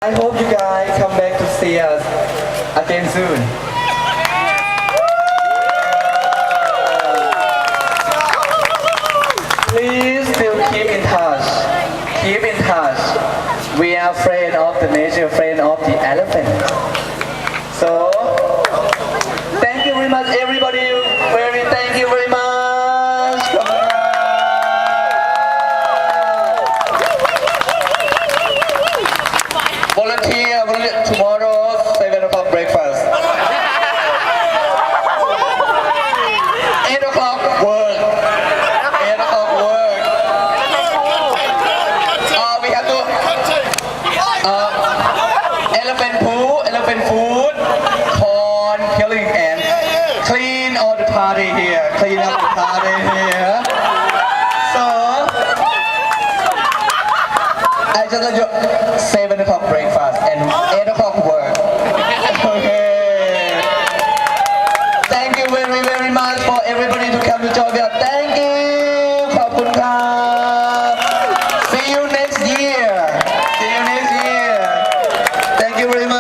I hope you guys come back to see us again soon. Please still keep in touch. Keep in touch. We are friend of the nature, friend of the elephant. So, thank you very much, everybody. Thank you very much. Volunteer tomorrow 7 o'clock breakfast. 8 o'clock work. 8 o'clock work. We have to elephant food, corn, killing and clean all the party here. Clean up the party here. So I just let you 7 o'clock breakfast and 8 o'clock work. Okay. Thank you very, very much for everybody to come to join us. Thank you. ขอบคุณครับ See you next year. See you next year. Thank you very much.